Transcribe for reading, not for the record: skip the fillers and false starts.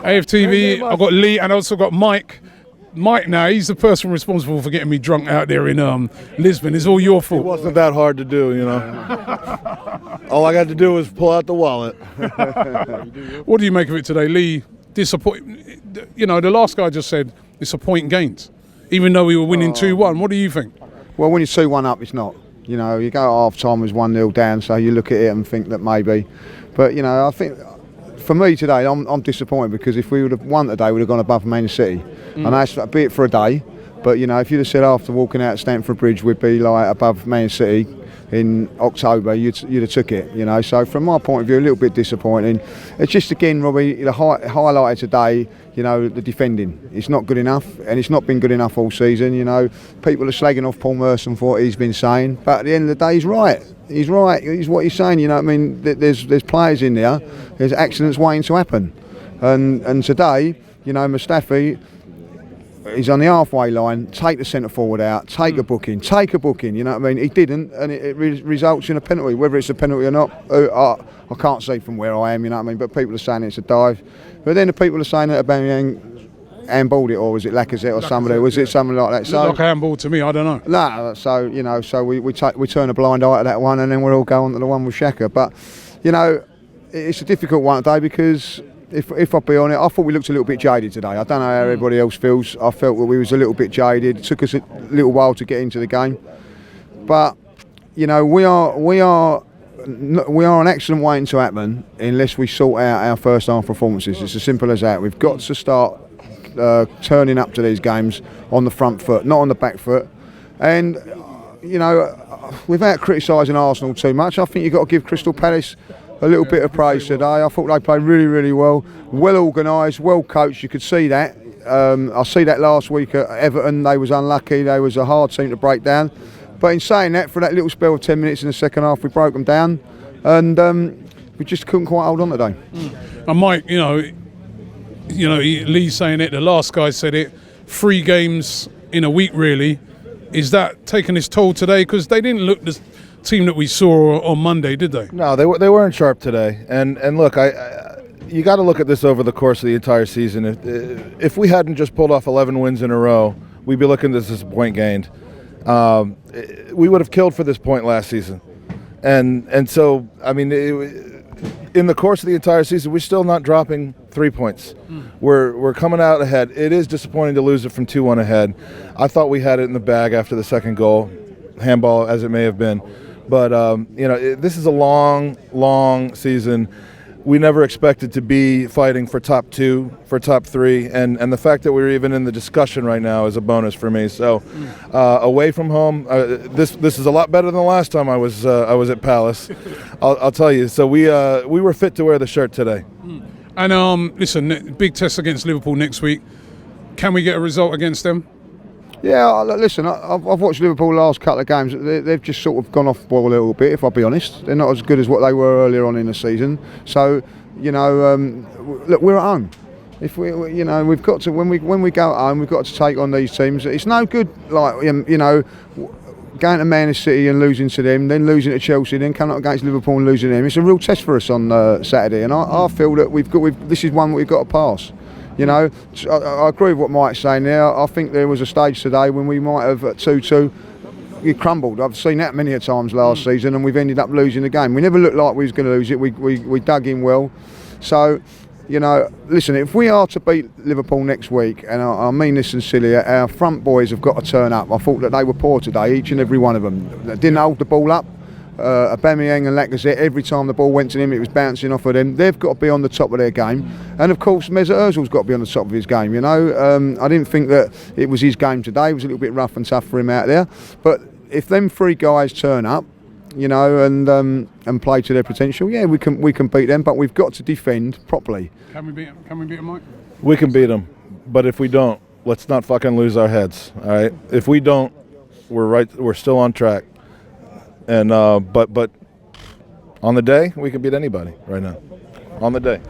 AFTV, I've got Lee, and I also got Mike. Mike now, he's the person responsible for getting me drunk out there in Lisbon. It's all your fault. It wasn't that hard to do, you know. All I got to do was pull out the wallet. What do you make of it today, Lee? Disappoint. You know, the last guy just said it's a point gained, even though we were winning 2-1. What do you think? Well, when you're 2-1 up, it's not. You know, you go at half time as 1-0 down, so you look at it and think that maybe. But, you know, I think for me today, I'm disappointed because if we would have won today, we'd have gone above Man City. And that's a bit for a day. But, you know, if you'd have said after walking out Stamford Bridge we'd be like above Man City in October, you'd have took it, you know. So from my point of view, a little bit disappointing. It's just, again, Robbie, the highlighted today, you know, the defending. It's not good enough, and it's not been good enough all season, you know. People are slagging off Paul Merson for what he's been saying, but at the end of the day, he's right. He's right. He's what he's saying, you know what I mean? There's players in there, there's accidents waiting to happen. And today, you know, Mustafi, he's on the halfway line, take the centre forward out, take a booking, you know what I mean? He didn't, and it results in a penalty. Whether it's a penalty or not, I can't see from where I am, you know what I mean? But people are saying it's a dive. But then the people are saying that Aubameyang handballed it, or was it Lacazette or somebody? Was it something like that? So, like a handball to me, I don't know. No, so, you know, so we turn a blind eye to that one, and then we'll all go on to the one with Xhaka. But, you know, it's a difficult one today because if I'll be on it, I thought we looked a little bit jaded today. I don't know how everybody else feels. I felt that we was a little bit jaded. It took us a little while to get into the game. But, you know, we are an accident waiting to happen unless we sort out our first half performances. It's as simple as that. We've got to start turning up to these games on the front foot, not on the back foot. And, you know, without criticising Arsenal too much, I think you've got to give Crystal Palace a little bit of praise today. I thought they played really, really well organised, well coached. You could see that. I see that last week at Everton. They was unlucky. They was a hard team to break down. But in saying that, for that little spell of 10 minutes in the second half, we broke them down, and we just couldn't quite hold on today. And Mike, you know, Lee's saying it. The last guy said it. 3 games in a week, really. Is that taking its toll today? Because they didn't look the team that we saw on Monday, did they? No, they weren't sharp today. And look, you got to look at this over the course of the entire season. If we hadn't just pulled off 11 wins in a row, we'd be looking at this as a point gained. We would have killed for this point last season, and so I mean, in the course of the entire season, we're still not dropping 3 points. We're coming out ahead. It is disappointing to lose it from 2-1 ahead. I thought we had it in the bag after the second goal, handball as it may have been. But, you know, this is a long, long season. We never expected to be fighting for top 2, for top 3, and the fact that we're even in the discussion right now is a bonus for me. So, away from home, this is a lot better than the last time I was at Palace. I'll tell you. So we were fit to wear the shirt today. And listen, big test against Liverpool next week. Can we get a result against them? Yeah, listen, I've watched Liverpool last couple of games. They've just sort of gone off boil a little bit, if I'll be honest. They're not as good as what they were earlier on in the season. So, you know, look, we're at home. If we, you know, we've got to when we go at home, we've got to take on these teams. It's no good, like, you know, going to Man City and losing to them, then losing to Chelsea, then coming up against Liverpool and losing to them. It's a real test for us on Saturday, and I feel that this is one we've got to pass. You know, I agree with what Mike's saying there. I think there was a stage today when we might have at 2-2, we crumbled. I've seen that many a times last season, and we've ended up losing the game. We never looked like we was going to lose it. We dug in well. So, you know, listen, if we are to beat Liverpool next week, and I mean this sincerely, our front boys have got to turn up. I thought that they were poor today, each and every one of them. They didn't hold the ball up. Aubameyang and Lacazette, every time the ball went to them, it was bouncing off of them. They've got to be on the top of their game, and of course Mesut Ozil's got to be on the top of his game. You know, I didn't think that it was his game today. It was a little bit rough and tough for him out there, but if them 3 guys turn up, you know, and play to their potential, yeah, we can beat them. But we've got to defend properly. Can we beat them, Mike? We can beat them, but if we don't, let's not fucking lose our heads. All right, if we don't, we're still on track. And but on the day, we can beat anybody right now. On the day.